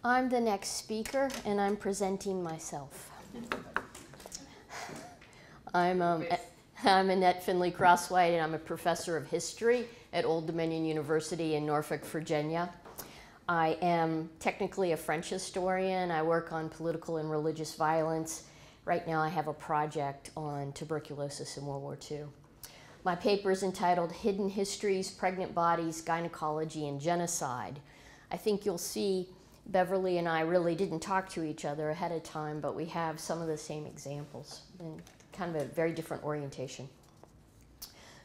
I'm the next speaker, and I'm presenting myself. I'm Annette Finley-Croswhite, and I'm a professor of history at Old Dominion University in Norfolk, Virginia. I am technically a French historian. I work on political and religious violence. Right now I have a project on tuberculosis in World War II. My paper is entitled Hidden Histories, Pregnant Bodies, Gynecology, and Genocide. I think you'll see Beverly and I really didn't talk to each other ahead of time, but we have some of the same examples and kind of a very different orientation.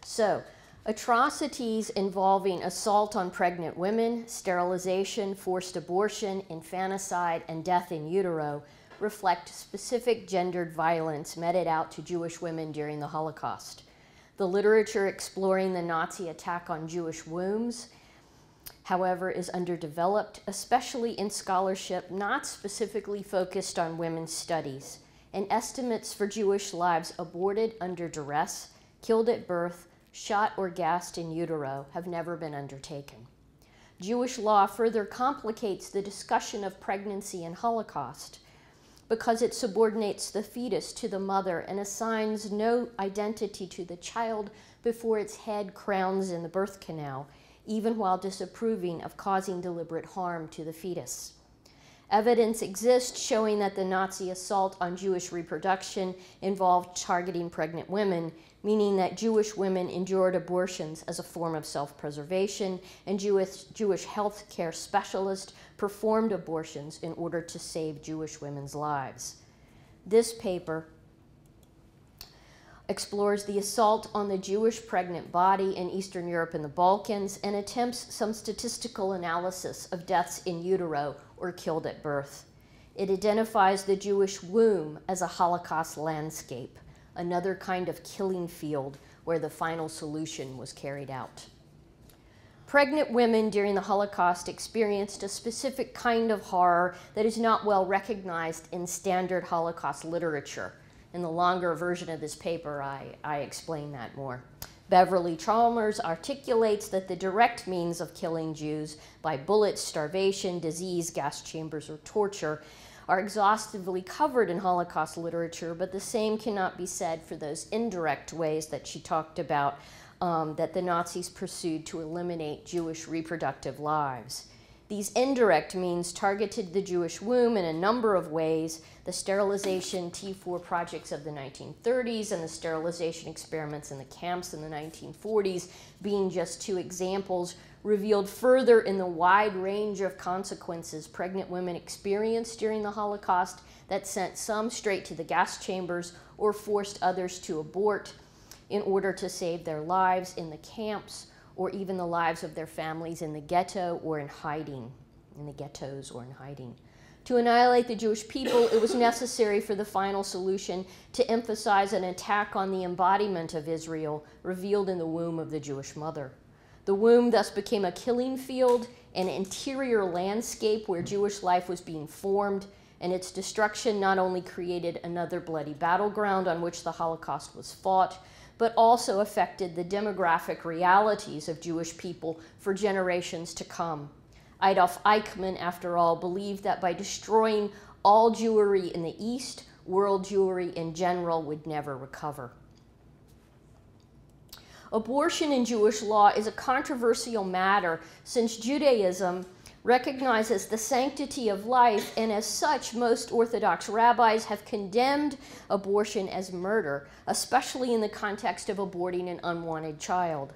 So, atrocities involving assault on pregnant women, sterilization, forced abortion, infanticide, and death in utero reflect specific gendered violence meted out to Jewish women during the Holocaust. The literature exploring the Nazi attack on Jewish wombs, however, is underdeveloped, especially in scholarship not specifically focused on women's studies, and estimates for Jewish lives aborted under duress, killed at birth, shot or gassed in utero have never been undertaken. Jewish law further complicates the discussion of pregnancy and Holocaust because it subordinates the fetus to the mother and assigns no identity to the child before its head crowns in the birth canal, even while disapproving of causing deliberate harm to the fetus. Evidence exists showing that the Nazi assault on Jewish reproduction involved targeting pregnant women, meaning that Jewish women endured abortions as a form of self-preservation, and Jewish health care specialists performed abortions in order to save Jewish women's lives. This paper explores the assault on the Jewish pregnant body in Eastern Europe and the Balkans and attempts some statistical analysis of deaths in utero or killed at birth. It identifies the Jewish womb as a Holocaust landscape, another kind of killing field where the final solution was carried out. Pregnant women during the Holocaust experienced a specific kind of horror that is not well recognized in standard Holocaust literature. In the longer version of this paper, I explain that more. Beverly Chalmers articulates that the direct means of killing Jews by bullets, starvation, disease, gas chambers, or torture are exhaustively covered in Holocaust literature, but the same cannot be said for those indirect ways that she talked about that the Nazis pursued to eliminate Jewish reproductive lives. These indirect means targeted the Jewish womb in a number of ways, the sterilization T4 projects of the 1930s and the sterilization experiments in the camps in the 1940s being just two examples, revealed further in the wide range of consequences pregnant women experienced during the Holocaust that sent some straight to the gas chambers or forced others to abort in order to save their lives in the camps, or even the lives of their families in the ghetto or in hiding, in the ghettos or in hiding. To annihilate the Jewish people, it was necessary for the final solution to emphasize an attack on the embodiment of Israel revealed in the womb of the Jewish mother. The womb thus became a killing field, an interior landscape where Jewish life was being formed, and its destruction not only created another bloody battleground on which the Holocaust was fought, but also affected the demographic realities of Jewish people for generations to come. Adolf Eichmann, after all, believed that by destroying all Jewry in the East, world Jewry in general would never recover. Abortion in Jewish law is a controversial matter since Judaism recognizes the sanctity of life, and as such, most Orthodox rabbis have condemned abortion as murder, especially in the context of aborting an unwanted child.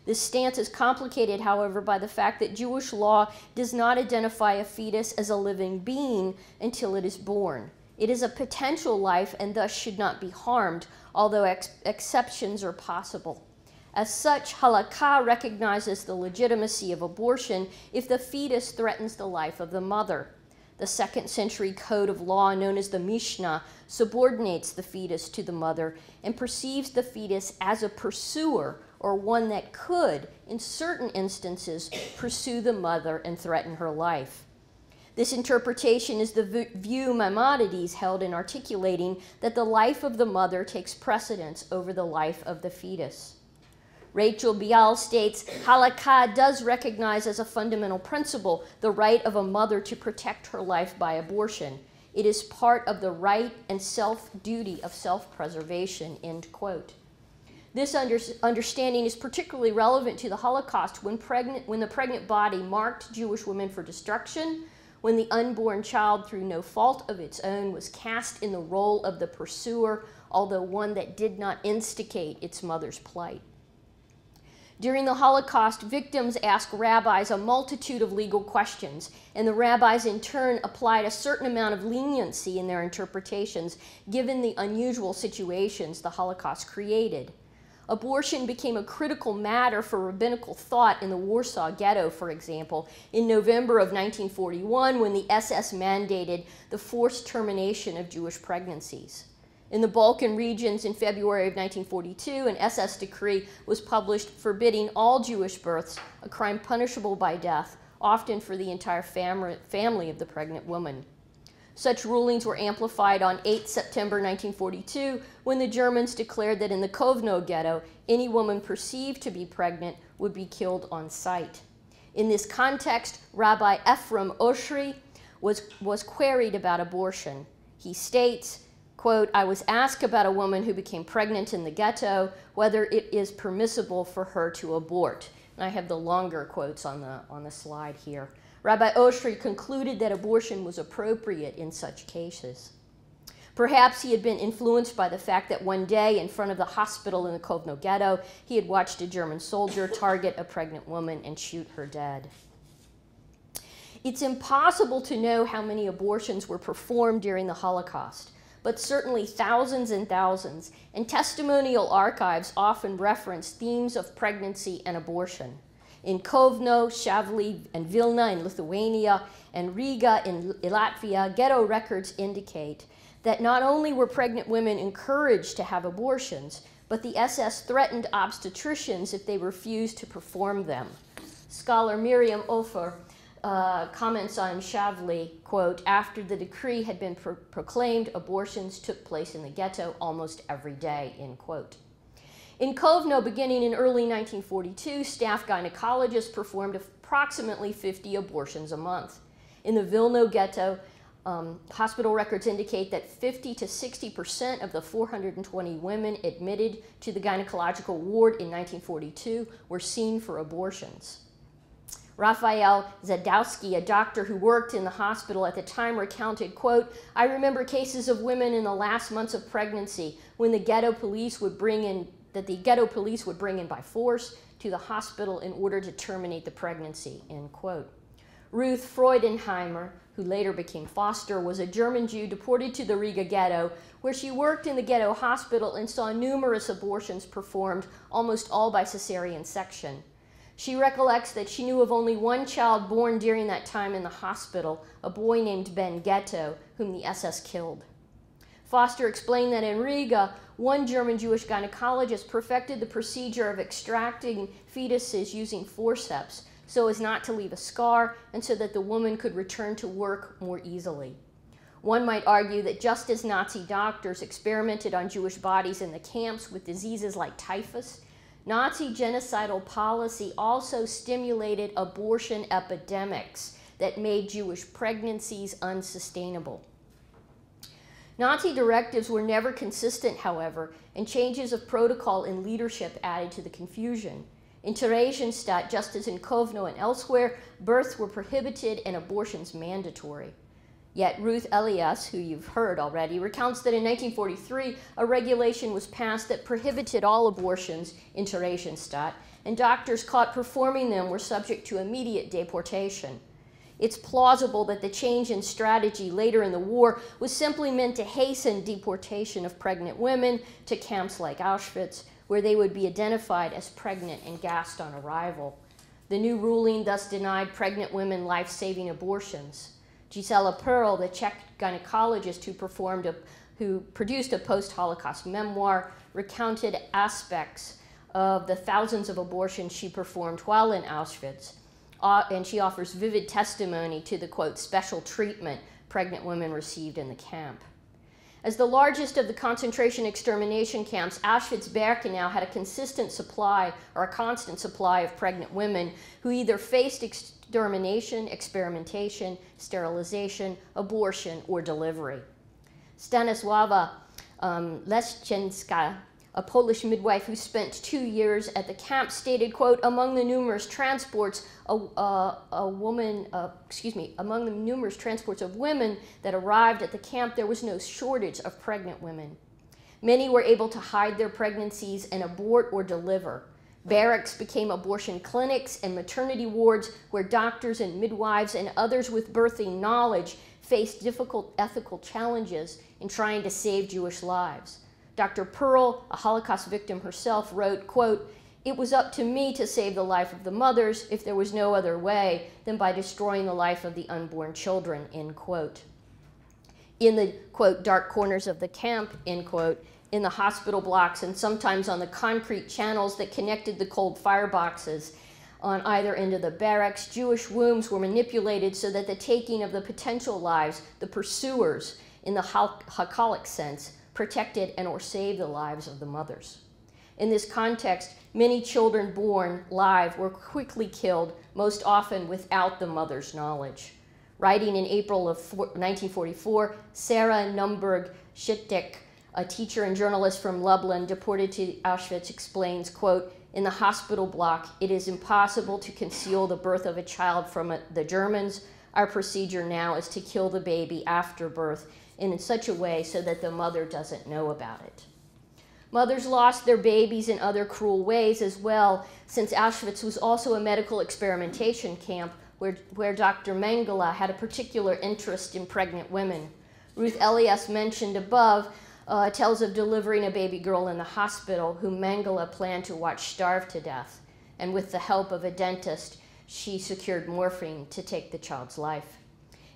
This stance is complicated, however, by the fact that Jewish law does not identify a fetus as a living being until it is born. It is a potential life and thus should not be harmed, although exceptions are possible. As such, halakha recognizes the legitimacy of abortion if the fetus threatens the life of the mother. The 2nd century code of law known as the Mishnah subordinates the fetus to the mother and perceives the fetus as a pursuer, or one that could, in certain instances, pursue the mother and threaten her life. This interpretation is the view Maimonides held in articulating that the life of the mother takes precedence over the life of the fetus. Rachel Bial states, Halakha does recognize as a fundamental principle the right of a mother to protect her life by abortion. It is part of the right and self-duty of self-preservation, end quote. This understanding is particularly relevant to the Holocaust when the pregnant body marked Jewish women for destruction, when the unborn child, through no fault of its own, was cast in the role of the pursuer, although one that did not instigate its mother's plight. During the Holocaust, victims asked rabbis a multitude of legal questions, and the rabbis in turn applied a certain amount of leniency in their interpretations, given the unusual situations the Holocaust created. Abortion became a critical matter for rabbinical thought in the Warsaw Ghetto, for example, in November of 1941, when the SS mandated the forced termination of Jewish pregnancies. In the Balkan regions in February of 1942, an SS decree was published forbidding all Jewish births, a crime punishable by death, often for the entire family of the pregnant woman. Such rulings were amplified on 8 September 1942, when the Germans declared that in the Kovno ghetto, any woman perceived to be pregnant would be killed on sight. In this context, Rabbi Ephraim Oshry was queried about abortion. He states, quote, I was asked about a woman who became pregnant in the ghetto, whether it is permissible for her to abort. And I have the longer quotes on the slide here. Rabbi Oshry concluded that abortion was appropriate in such cases. Perhaps he had been influenced by the fact that one day in front of the hospital in the Kovno ghetto, he had watched a German soldier target a pregnant woman and shoot her dead. It's impossible to know how many abortions were performed during the Holocaust, but certainly thousands and thousands, and testimonial archives often reference themes of pregnancy and abortion. In Kovno, Shavli, and Vilna in Lithuania, and Riga in Latvia, ghetto records indicate that not only were pregnant women encouraged to have abortions, but the SS threatened obstetricians if they refused to perform them. Scholar Miriam Ofer comments on Shavli, quote, after the decree had been proclaimed, abortions took place in the ghetto almost every day, end quote. In Kovno, beginning in early 1942, staff gynecologists performed approximately 50 abortions a month. In the Vilno ghetto, hospital records indicate that 50 to 60% of the 420 women admitted to the gynecological ward in 1942 were seen for abortions. Raphael Zadowski, a doctor who worked in the hospital at the time, recounted, quote, I remember cases of women in the last months of pregnancy when the ghetto police would bring in by force to the hospital in order to terminate the pregnancy, end quote. Ruth Freudenheimer, who later became Foster, was a German Jew deported to the Riga ghetto, where she worked in the ghetto hospital and saw numerous abortions performed, almost all by cesarean section. She recollects that she knew of only one child born during that time in the hospital, a boy named Ben Ghetto, whom the SS killed. Foster explained that in Riga, one German Jewish gynecologist perfected the procedure of extracting fetuses using forceps so as not to leave a scar and so that the woman could return to work more easily. One might argue that just as Nazi doctors experimented on Jewish bodies in the camps with diseases like typhus, Nazi genocidal policy also stimulated abortion epidemics that made Jewish pregnancies unsustainable. Nazi directives were never consistent, however, and changes of protocol and leadership added to the confusion. In Theresienstadt, just as in Kovno and elsewhere, births were prohibited and abortions mandatory. Yet Ruth Elias, who you've heard already, recounts that in 1943, a regulation was passed that prohibited all abortions in Theresienstadt, and doctors caught performing them were subject to immediate deportation. It's plausible that the change in strategy later in the war was simply meant to hasten deportation of pregnant women to camps like Auschwitz, where they would be identified as pregnant and gassed on arrival. The new ruling thus denied pregnant women life-saving abortions. Gisela Perl, the Czech gynecologist who produced a post-Holocaust memoir, recounted aspects of the thousands of abortions she performed while in Auschwitz, and she offers vivid testimony to the, quote, special treatment pregnant women received in the camp. As the largest of the concentration extermination camps, Auschwitz-Birkenau had a constant supply of pregnant women who either faced extermination, experimentation, sterilization, abortion, or delivery. Stanisława Leszczyńska, a Polish midwife who spent 2 years at the camp, stated, quote, among the numerous transports of women that arrived at the camp, there was no shortage of pregnant women. Many were able to hide their pregnancies and abort or deliver. Barracks became abortion clinics and maternity wards where doctors and midwives and others with birthing knowledge faced difficult ethical challenges in trying to save Jewish lives. Dr. Pearl, a Holocaust victim herself, wrote, quote, it was up to me to save the life of the mothers if there was no other way than by destroying the life of the unborn children, end quote. In the, quote, dark corners of the camp, end quote, in the hospital blocks and sometimes on the concrete channels that connected the cold fireboxes on either end of the barracks, Jewish wombs were manipulated so that the taking of the potential lives, the pursuers, in the Hackalic sense, protected and or saved the lives of the mothers. In this context, many children born live were quickly killed, most often without the mother's knowledge. Writing in April of 1944, Sarah Numberg-Schittek, a teacher and journalist from Lublin deported to Auschwitz, explains, quote, in the hospital block, it is impossible to conceal the birth of a child from the Germans. Our procedure now is to kill the baby after birth in such a way so that the mother doesn't know about it. Mothers lost their babies in other cruel ways as well, since Auschwitz was also a medical experimentation camp where Dr. Mengele had a particular interest in pregnant women. Ruth Elias, mentioned above, tells of delivering a baby girl in the hospital whom Mengele planned to watch starve to death, and with the help of a dentist, she secured morphine to take the child's life.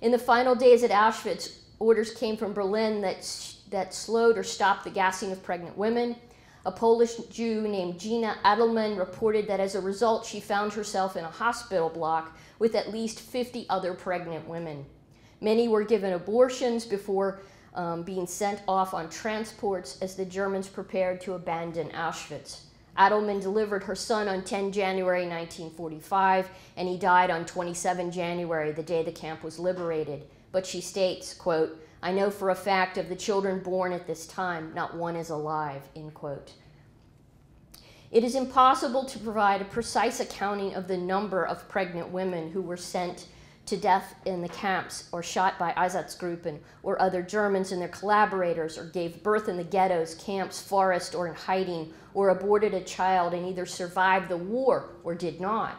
In the final days at Auschwitz, orders came from Berlin that slowed or stopped the gassing of pregnant women. A Polish Jew named Gina Adelman reported that as a result, she found herself in a hospital block with at least 50 other pregnant women. Many were given abortions before being sent off on transports as the Germans prepared to abandon Auschwitz. Adelman delivered her son on 10 January 1945, and he died on 27 January, the day the camp was liberated. But she states, quote, I know for a fact of the children born at this time, not one is alive, end quote. It is impossible to provide a precise accounting of the number of pregnant women who were sent to death in the camps or shot by Einsatzgruppen or other Germans and their collaborators, or gave birth in the ghettos, camps, forests, or in hiding, or aborted a child and either survived the war or did not.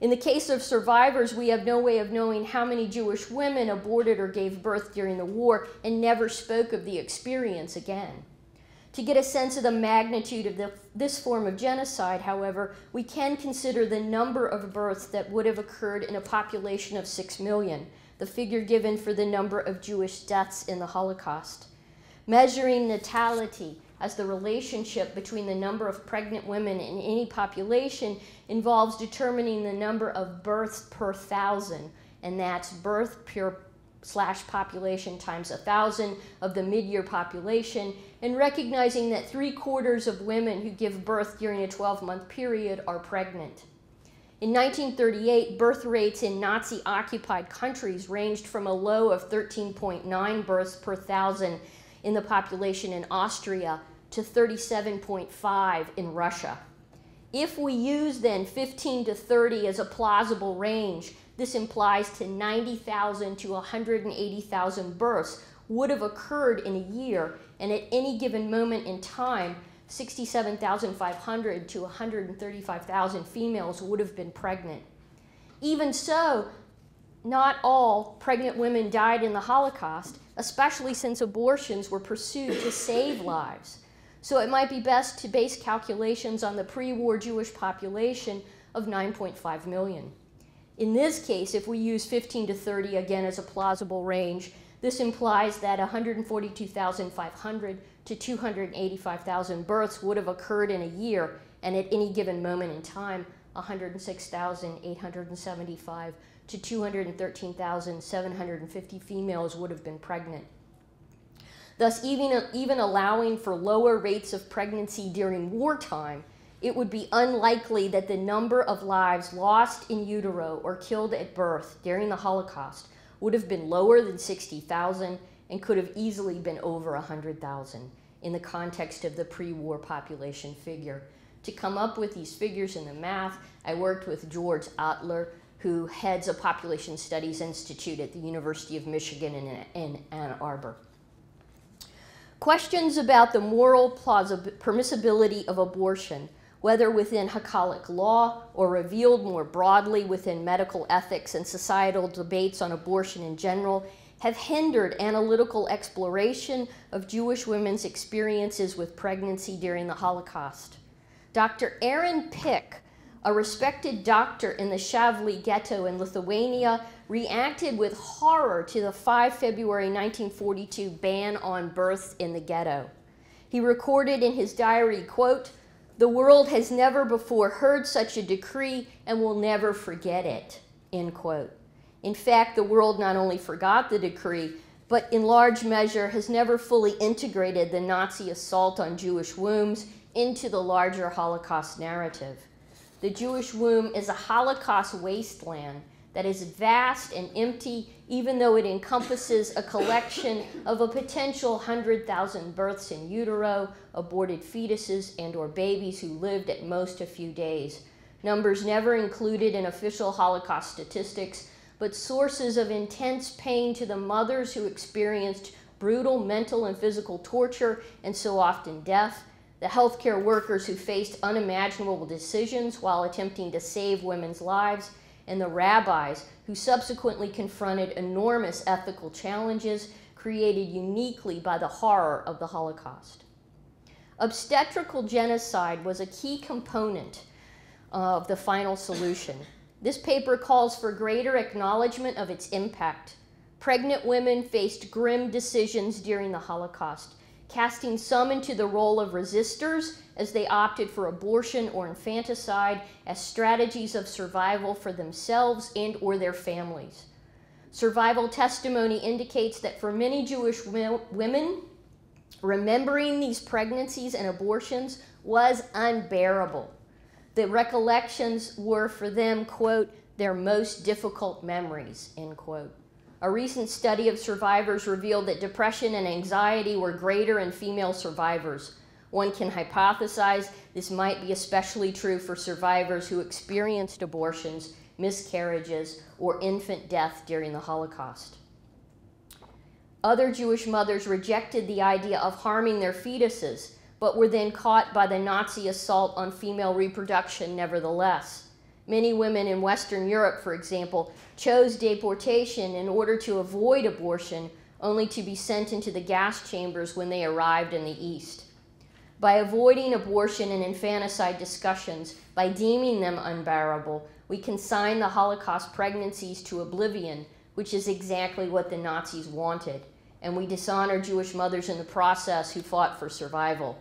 In the case of survivors, we have no way of knowing how many Jewish women aborted or gave birth during the war and never spoke of the experience again. To get a sense of the magnitude of this form of genocide, however, we can consider the number of births that would have occurred in a population of 6 million, the figure given for the number of Jewish deaths in the Holocaust. Measuring natality as the relationship between the number of pregnant women in any population involves determining the number of births per 1,000, and that's birth per /population times 1,000 of the mid-year population, and recognizing that 3/4 of women who give birth during a 12-month period are pregnant. In 1938, birth rates in Nazi-occupied countries ranged from a low of 13.9 births per 1,000 in the population in Austria to 37.5 in Russia. If we use then 15 to 30 as a plausible range, this implies to 90,000 to 180,000 births would have occurred in a year, and at any given moment in time, 67,500 to 135,000 females would have been pregnant. Even so, not all pregnant women died in the Holocaust, especially since abortions were pursued to save lives. So it might be best to base calculations on the pre-war Jewish population of 9.5 million. In this case, if we use 15 to 30 again as a plausible range, this implies that 142,500 to 285,000 births would have occurred in a year, and at any given moment in time, 106,875 to 213,750 females would have been pregnant. thus even allowing for lower rates of pregnancy during wartime, it would be unlikely that the number of lives lost in utero or killed at birth during the Holocaust would have been lower than 60,000 and could have easily been over 100,000 in the context of the pre-war population figure. To come up with these figures in the math, I worked with George Otler, who heads a Population Studies Institute at the University of Michigan in Ann Arbor. Questions about the moral permissibility of abortion, whether within Haqqaic law or revealed more broadly within medical ethics and societal debates on abortion in general, have hindered analytical exploration of Jewish women's experiences with pregnancy during the Holocaust. Dr. Aaron Pick, a respected doctor in the Shavli ghetto in Lithuania, reacted with horror to the 5 February 1942 ban on births in the ghetto. He recorded in his diary, quote, "The world has never before heard such a decree and will never forget it," end quote. In fact, the world not only forgot the decree, but in large measure has never fully integrated the Nazi assault on Jewish wombs into the larger Holocaust narrative. The Jewish womb is a Holocaust wasteland that is vast and empty, even though it encompasses a collection of a potential 100,000 births in utero, aborted fetuses, and/or babies who lived at most a few days. Numbers never included in official Holocaust statistics, but sources of intense pain to the mothers who experienced brutal mental and physical torture and so often death, the healthcare workers who faced unimaginable decisions while attempting to save women's lives, and the rabbis who subsequently confronted enormous ethical challenges created uniquely by the horror of the Holocaust. Obstetrical genocide was a key component of the final solution. This paper calls for greater acknowledgement of its impact. Pregnant women faced grim decisions during the Holocaust, casting some into the role of resistors as they opted for abortion or infanticide as strategies of survival for themselves and/or their families. Survival testimony indicates that for many Jewish women, remembering these pregnancies and abortions was unbearable. The recollections were for them, quote, their most difficult memories, end quote. A recent study of survivors revealed that depression and anxiety were greater in female survivors. One can hypothesize this might be especially true for survivors who experienced abortions, miscarriages, or infant death during the Holocaust. Other Jewish mothers rejected the idea of harming their fetuses, but were then caught by the Nazi assault on female reproduction nevertheless. Many women in Western Europe, for example, chose deportation in order to avoid abortion, only to be sent into the gas chambers when they arrived in the East. By avoiding abortion and infanticide discussions, by deeming them unbearable, we consign the Holocaust pregnancies to oblivion, which is exactly what the Nazis wanted, and we dishonor Jewish mothers in the process who fought for survival.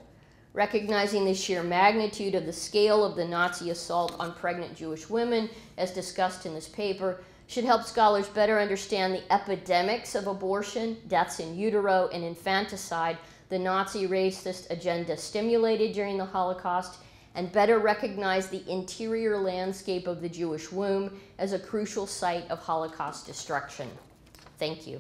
Recognizing the sheer magnitude of the scale of the Nazi assault on pregnant Jewish women, as discussed in this paper, should help scholars better understand the epidemics of abortion, deaths in utero, and infanticide the Nazi racist agenda stimulated during the Holocaust, and better recognize the interior landscape of the Jewish womb as a crucial site of Holocaust destruction. Thank you.